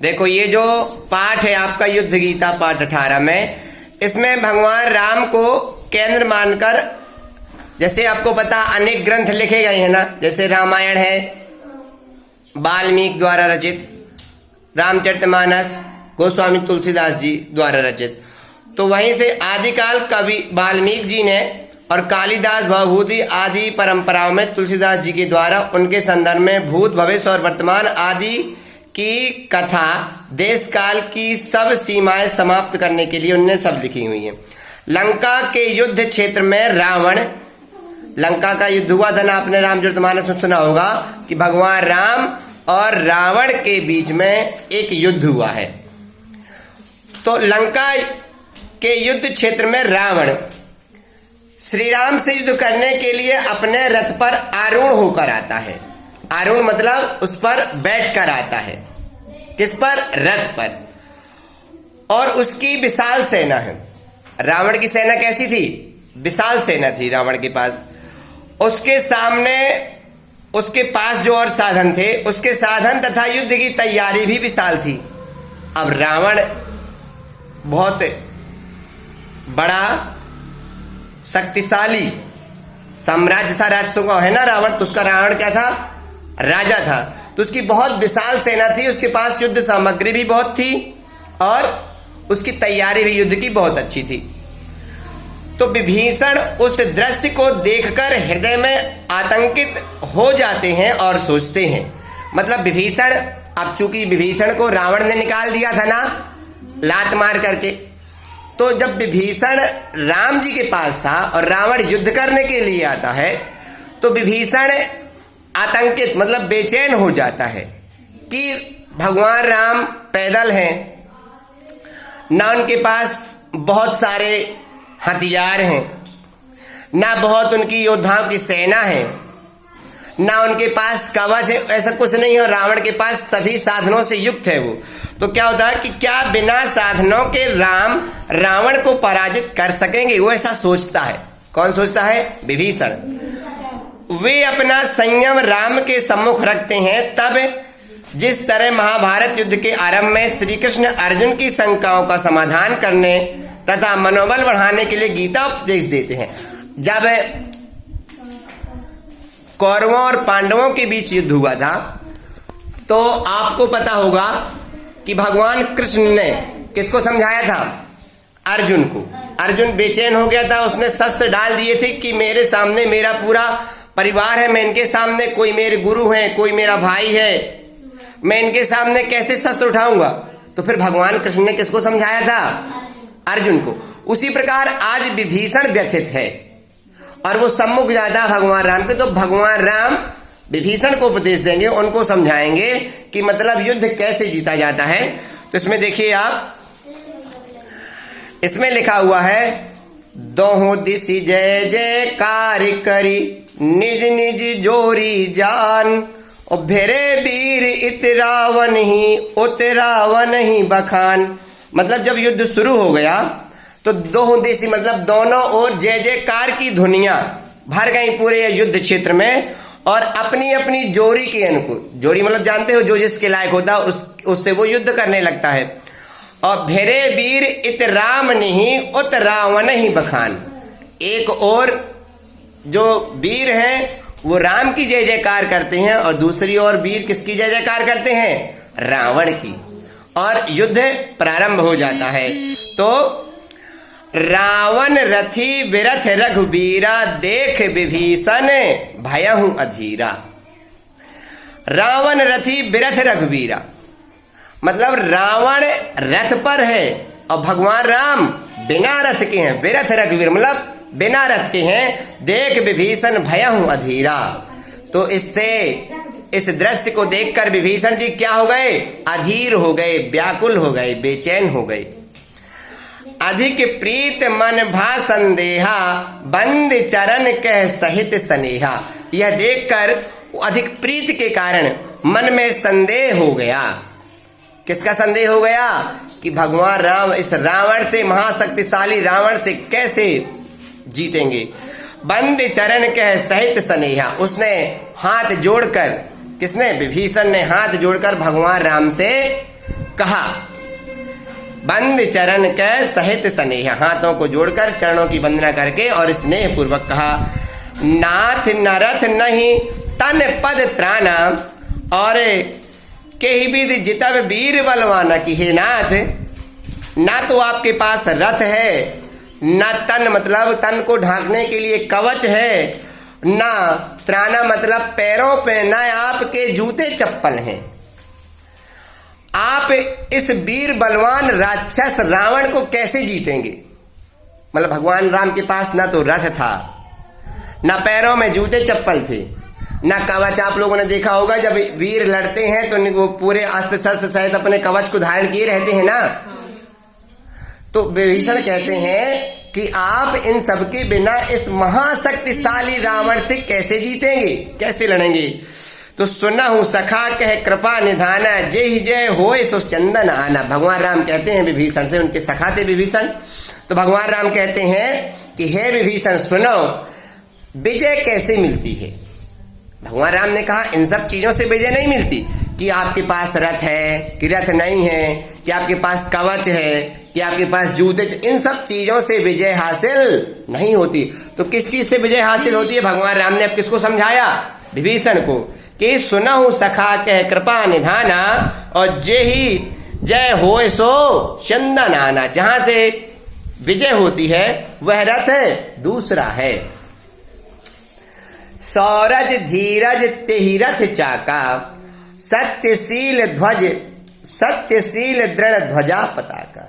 देखो ये जो पाठ है आपका युद्ध गीता पाठ 18 में, इसमें भगवान राम को केंद्र मानकर, जैसे आपको पता अनेक ग्रंथ लिखे गए हैं ना, जैसे रामायण है वाल्मीकि द्वारा रचित, रामचरितमानस गोस्वामी तुलसीदास जी द्वारा रचित। तो वहीं से आदिकाल कवि वाल्मीकि जी ने और कालिदास भवभूति आदि परंपराओं में तुलसीदास जी के द्वारा उनके संदर्भ में भूत भविष्य और वर्तमान आदि की कथा, देश काल की सब सीमाएं समाप्त करने के लिए उन्होंने सब लिखी हुई है। लंका के युद्ध क्षेत्र में रावण, लंका का युद्ध हुआ था ना, आपने रामचरितमानस में सुना होगा कि भगवान राम और रावण के बीच में एक युद्ध हुआ है। तो लंका के युद्ध क्षेत्र में रावण श्री राम से युद्ध करने के लिए अपने रथ पर आरूढ़ होकर आता है। आरूढ़ मतलब उस पर बैठ कर आता है। किस पर? रथ पर। और उसकी विशाल सेना है। रावण की सेना कैसी थी? विशाल सेना थी रावण के पास। उसके सामने, उसके पास जो और साधन थे, उसके साधन तथा युद्ध की तैयारी भी विशाल थी। अब रावण बहुत बड़ा शक्तिशाली साम्राज्य था, राक्षसों का है ना रावण, तो उसका रावण क्या था? राजा था। तो उसकी बहुत विशाल सेना थी, उसके पास युद्ध सामग्री भी बहुत थी और उसकी तैयारी भी युद्ध की बहुत अच्छी थी। तो विभीषण उस दृश्य को देखकर हृदय में आतंकित हो जाते हैं और सोचते हैं, मतलब विभीषण, अब चूंकि विभीषण को रावण ने निकाल दिया था ना लात मार करके, तो जब विभीषण राम जी के पास था और रावण युद्ध करने के लिए आता है, तो विभीषण आतंकित मतलब बेचैन हो जाता है कि भगवान राम पैदल हैं, ना उनके पास बहुत सारे हथियार हैं, ना बहुत उनकी योद्धाओं की सेना है, ना उनके पास कवच है, ऐसा कुछ नहीं है। रावण के पास सभी साधनों से युक्त है वो। तो क्या होता है कि क्या बिना साधनों के राम रावण को पराजित कर सकेंगे? वो ऐसा सोचता है। कौन सोचता है? विभीषण। वे अपना संयम राम के सम्मुख रखते हैं। तब जिस तरह महाभारत युद्ध के आरंभ में श्री कृष्ण अर्जुन की शंकाओं का समाधान करने तथा मनोबल बढ़ाने के लिए गीता उपदेश देते हैं। जब कौरवों और पांडवों के बीच युद्ध हुआ था, तो आपको पता होगा कि भगवान कृष्ण ने किसको समझाया था? अर्जुन को। अर्जुन बेचैन हो गया था, उसने शस्त्र डाल दिए थे कि मेरे सामने मेरा पूरा परिवार है, मैं इनके सामने, कोई मेरे गुरु हैं, कोई मेरा भाई है, मैं इनके सामने कैसे शस्त्र उठाऊंगा? तो फिर भगवान कृष्ण ने किसको समझाया था? अर्जुन को। उसी प्रकार आज विभीषण व्यथित है और वो सम्मुख जाता है भगवान राम के, तो भगवान राम विभीषण को उपदेश देंगे, उनको समझाएंगे कि मतलब युद्ध कैसे जीता जाता है। तो इसमें देखिए आप, इसमें लिखा हुआ है, दोहों दिशि जय जयकार करी निज निज जोरी जान, और भेरे वीर इत रावण ही उत रावण ही बखान। मतलब जब युद्ध शुरू हो गया तो दोहों दिशि मतलब दोनों ओर जय जयकार की धुनियां भर गई पूरे युद्ध क्षेत्र में, और अपनी अपनी जोड़ी के अनुकूल, जोड़ी मतलब जानते हो जो जिसके लायक होता है उससे वो युद्ध करने लगता है। और भेरे वीर इत राम नहीं उत रावण ही बखान। एक और जो वीर हैं वो राम की जय जयकार करते हैं और दूसरी ओर वीर किसकी जय जयकार करते हैं? रावण की। और युद्ध प्रारंभ हो जाता है। तो रावण रथी विरथ रघुबीरा देख विभीषण भयहु अधीरा। रावण रथी विरथ रघुबीरा मतलब रावण रथ पर है और भगवान राम बिना रथ के हैं। विरथ रघुवीर मतलब बिना रथ के हैं। देख विभीषण भयहु अधीरा। तो इससे इस दृश्य को देखकर विभीषण जी क्या हो गए? अधीर हो गए, व्याकुल हो गए, बेचैन हो गए। अधिक प्रीत मन भा संदेहा बंद चरण कह सहित स्नेहा। यह देखकर अधिक प्रीत के कारण मन में संदेह हो गया। किसका संदेह हो गया? कि भगवान राम इस रावण से, महाशक्तिशाली रावण से कैसे जीतेंगे। बंद चरण कह सहित स्नेहा। उसने हाथ जोड़कर, किसने? विभीषण ने हाथ जोड़कर भगवान राम से कहा बंद चरण के सहित स्नेह, हाथों को जोड़कर चरणों की वंदना करके और स्नेह पूर्वक कहा, नाथ नरथ नहीं तन पद त्राना, और कही विधि जितब वीर बलवाना, कि हे नाथ, ना तो आपके पास रथ है, ना तन मतलब तन को ढांकने के लिए कवच है, ना त्राना मतलब पैरों पे ना आपके जूते चप्पल हैं। आप इस वीर बलवान राक्षस रावण को कैसे जीतेंगे? मतलब भगवान राम के पास ना तो रथ था, ना पैरों में जूते चप्पल थे, ना कवच। आप लोगों ने देखा होगा जब वीर लड़ते हैं तो वो पूरे अस्त्र शस्त्र सहित अपने कवच को धारण किए रहते हैं ना। तो विभीषण कहते हैं कि आप इन सब के बिना इस महाशक्तिशाली रावण से कैसे जीतेंगे, कैसे लड़ेंगे? तो सुना हूं सखा कह कृपा निधाना, जय जय होए सो चंदन आना। भगवान राम कहते हैं विभीषण से, उनके सखा थे विभीषण, तो भगवान राम कहते हैं कि हे विभीषण सुनो, विजय कैसे मिलती है? भगवान राम ने कहा इन सब चीजों से विजय नहीं मिलती, कि आपके पास रथ है कि रथ नहीं है, कि आपके पास कवच है कि आपके पास जूते, इन सब चीजों से विजय हासिल नहीं होती। तो किस चीज से विजय हासिल होती है? भगवान राम ने अब किसको समझाया? विभीषण को, कि सुनहु सखा कह कृपा निधाना, और जे ही जय होए सो चंदन आना। जहां से विजय होती है वह रथ दूसरा है। सौरज धीरज तेहि रथ चाका, सत्यशील दृढ़ ध्वजा पताका।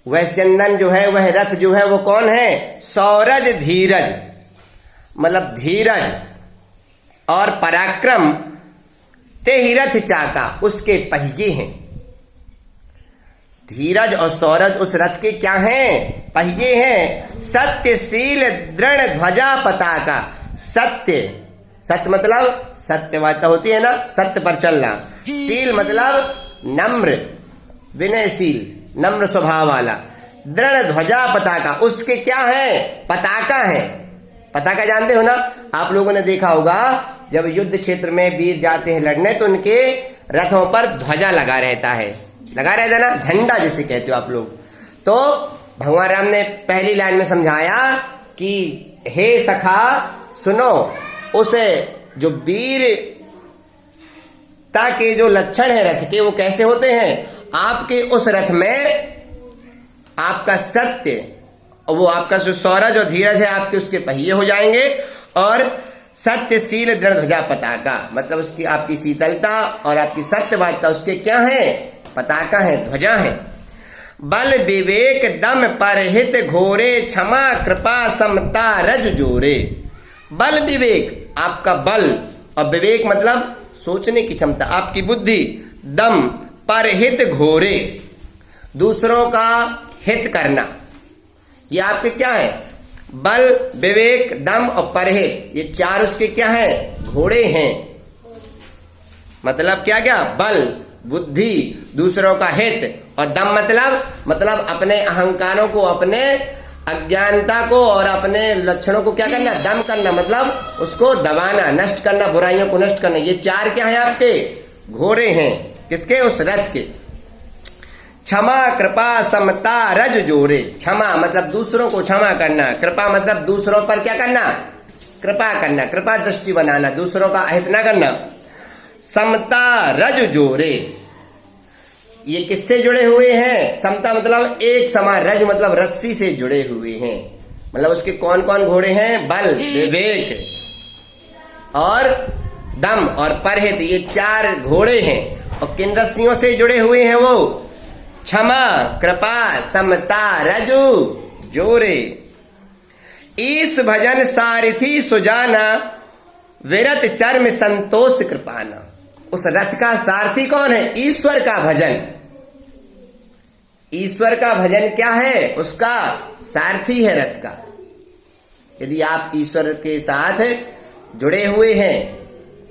वह चंदन जो है, वह रथ जो है, वो कौन है? सौरज धीरज मतलब धीरज और पराक्रम, तेहि रथ चाका उसके पहिए हैं। धीरज और सौरज उस रथ के क्या हैं? पहिए हैं। सत्यशील दृढ़ ध्वजा पताका, सत्य मतलब सत्यवादिता होती है ना, सत्य पर चलना। शील मतलब नम्र, विनयशील, नम्र स्वभाव वाला। दृढ़ ध्वजा पताका, उसके क्या है? पताका है। पताका जानते हो ना आप लोगों ने देखा होगा, जब युद्ध क्षेत्र में वीर जाते हैं लड़ने तो उनके रथों पर ध्वजा लगा रहता है, लगा रहता है ना, झंडा जिसे कहते हो आप लोग। तो भगवान राम ने पहली लाइन में समझाया कि हे सखा सुनो, उसे जो वीरता के जो लक्षण है रथ के, वो कैसे होते हैं? आपके उस रथ में आपका सत्य, वो आपका जो सौरज और धीरज है, आपके उसके पहिए हो जाएंगे। और सत्यशील दृढ़ ध्वजा पताका मतलब उसकी आपकी शीतलता और आपकी सत्यवादिता उसके क्या है? पताका है, ध्वजा है। बल विवेक दम परहित घोरे, क्षमा कृपा समता रज जोरे। बल विवेक, आपका बल और विवेक मतलब सोचने की क्षमता, आपकी बुद्धि। दम परहित घोरे, दूसरों का हित करना, ये आपके क्या है? बल विवेक दम और परहित, ये चार उसके क्या है? घोड़े हैं। मतलब क्या क्या? बल बुद्धि, दूसरों का हित, और दम मतलब अपने अहंकारों को, अपने अज्ञानता को और अपने लक्षणों को क्या करना? दम करना मतलब उसको दबाना, नष्ट करना, बुराइयों को नष्ट करना। ये चार क्या है? आपके घोड़े हैं। किसके? उस रथ के। क्षमा कृपा समता रज जोरे, क्षमा मतलब दूसरों को क्षमा करना, कृपा मतलब दूसरों पर क्या करना? कृपा करना, कृपा दृष्टि बनाना, दूसरों का अहित न करना। समता रज जोरे, ये किससे जुड़े हुए हैं? समता मतलब एक समान, रज मतलब रस्सी से जुड़े हुए हैं। मतलब उसके कौन कौन घोड़े हैं? बल विवेक और दम और परहित, ये चार घोड़े हैं। और किन रस्सियों से जुड़े हुए हैं वो? क्षमा कृपा समता रजु जोरे। ईस भजन सारथी सुजाना, विरत चर्म संतोष कृपाना। उस रथ का सारथी कौन है? ईश्वर का भजन। ईश्वर का भजन क्या है? उसका सारथी है रथ का। यदि आप ईश्वर के साथ जुड़े हुए हैं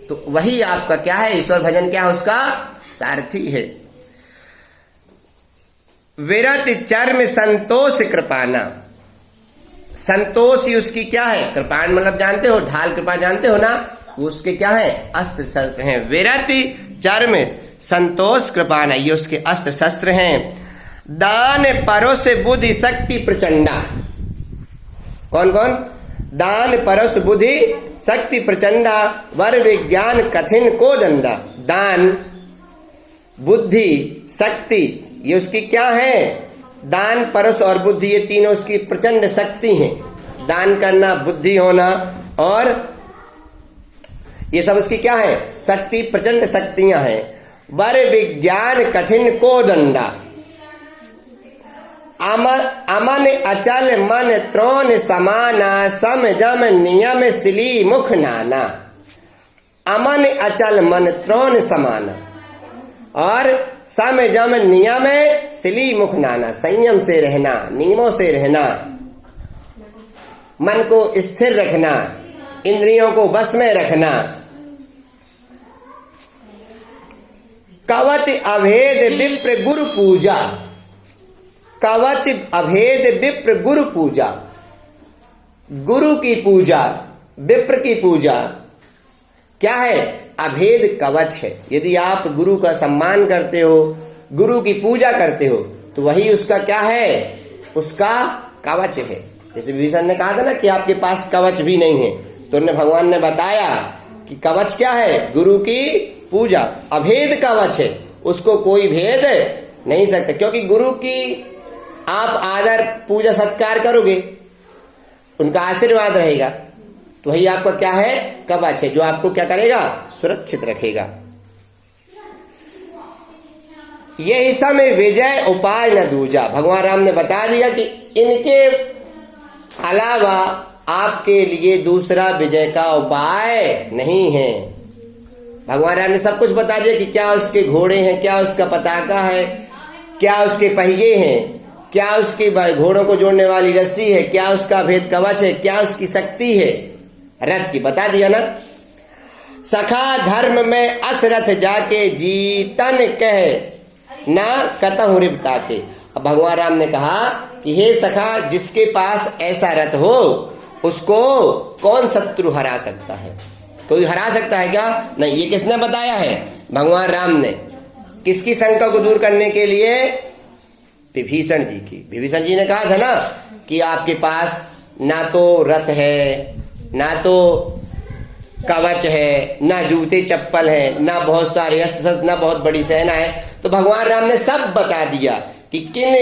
तो वही आपका क्या है? ईश्वर भजन क्या है? उसका सारथी है। विरत चर्म संतोष कृपाना, संतोष ही उसकी क्या है? कृपाण मतलब जानते हो, ढाल कृपा जानते हो ना, वो उसके क्या है? अस्त्र शस्त्र हैं। विरत चर्म संतोष कृपाण, ये उसके अस्त्र शस्त्र हैं। दान परोस बुद्धि शक्ति प्रचंडा। कौन कौन? दान परोस बुद्धि शक्ति प्रचंडा, वर विज्ञान कठिन को दंडा। दान, बुद्धि, शक्ति, ये उसकी क्या है? दान, परस और बुद्धि, ये तीनों उसकी प्रचंड शक्ति हैं। दान करना, बुद्धि होना और ये सब उसकी क्या है? शक्ति, प्रचंड शक्तियां हैं। वर विज्ञान कठिन को दंडा, अमन अचल मन त्रोन समाना, सम जम नियम सिली मुख नाना। अमन अचल मन त्रोन समाना और सम जम नियम सिली मुख नाना। संयम से रहना, नियमों से रहना, मन को स्थिर रखना, इंद्रियों को बस में रखना। कवच अभेद विप्र गुरु पूजा, कवच अभेद विप्र गुरु पूजा। गुरु की पूजा, विप्र की पूजा क्या है? अभेद कवच है। यदि आप गुरु का सम्मान करते हो, गुरु की पूजा करते हो, तो वही उसका क्या है? उसका कवच है। जैसे विभीषण ने कहा था ना कि आपके पास कवच भी नहीं है, तो उन्हें भगवान ने बताया कि कवच क्या है? गुरु की पूजा। अभेद कवच है, उसको कोई भेद नहीं सकता, क्योंकि गुरु की आप आदर, पूजा, सत्कार करोगे, उनका आशीर्वाद रहेगा, तो वही आपका क्या है? कवच है, जो आपको क्या करेगा? सुरक्षित रखेगा। यही समय विजय उपाय न दूजा। भगवान राम ने बता दिया कि इनके अलावा आपके लिए दूसरा विजय का उपाय नहीं है। भगवान राम ने सब कुछ बता दिया कि क्या उसके घोड़े हैं, क्या उसका पताका है, क्या उसके पहिए हैं, क्या उसके घोड़ों को जोड़ने वाली रस्सी है, क्या उसका भेद कवच है, क्या उसकी शक्ति है रथ की, बता दिया ना। सखा धर्म में असरथ जाके जीतन कह ना कतहु रिपता के। अब भगवान राम ने कहा कि हे सखा, जिसके पास ऐसा रथ हो उसको कौन शत्रु हरा सकता है? कोई हरा सकता है क्या? नहीं। ये किसने बताया है? भगवान राम ने। किसकी शंका को दूर करने के लिए? विभीषण जी की। विभीषण जी ने कहा था ना कि आपके पास ना तो रथ है, ना तो कवच है, ना जूते चप्पल है, ना बहुत सारे अस्त्र शस्त्र, ना बहुत बड़ी सेना है। तो भगवान राम ने सब बता दिया कि किन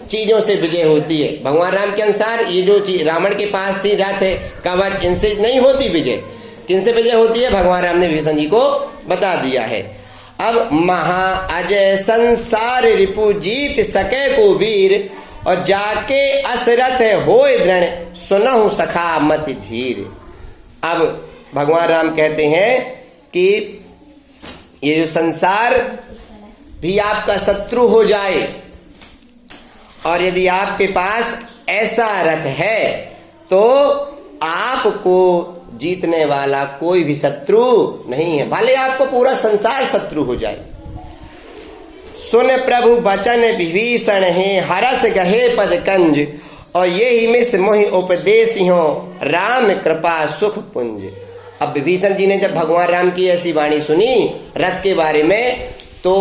चीजों से विजय होती है। भगवान राम के अनुसार ये जो चीज रावण के पास थी, रथ है, कवच, इनसे नहीं होती विजय। किनसे विजय होती है? भगवान राम ने विभीषण जी को बता दिया है। अब महा अजय संसार रिपु जीत सके को वीर, और जाके असरथ होए दृढ़ सुनहु सखा मति धीर। अब भगवान राम कहते हैं कि ये जो संसार भी आपका शत्रु हो जाए, और यदि आपके पास ऐसा रथ है, तो आपको जीतने वाला कोई भी शत्रु नहीं है, भले आपको पूरा संसार शत्रु हो जाए। सुन प्रभु वचन विभीषण है, हरस गहे पद कंज, और ये ही मिस मोहि उपदेश हो राम कृपा सुख पुंज। अब विभीषण जी ने जब भगवान राम की ऐसी वाणी सुनी रथ के बारे में, तो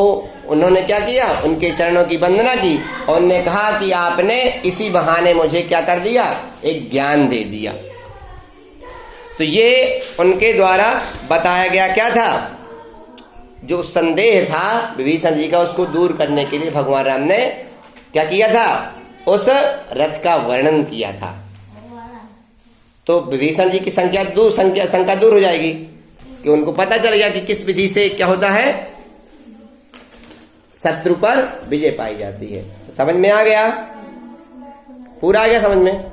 उन्होंने क्या किया? उनके चरणों की वंदना की और उन्होंने कहा कि आपने इसी बहाने मुझे क्या कर दिया? एक ज्ञान दे दिया। तो ये उनके द्वारा बताया गया क्या था? जो संदेह था विभीषण जी का, उसको दूर करने के लिए भगवान राम ने क्या किया था? उस रथ का वर्णन किया था। तो विभीषण जी की शंका दूर हो जाएगी कि उनको पता चल गया कि किस विधि से क्या होता है, शत्रु पर विजय पाई जाती है। तो समझ में आ गया? पूरा आ गया समझ में?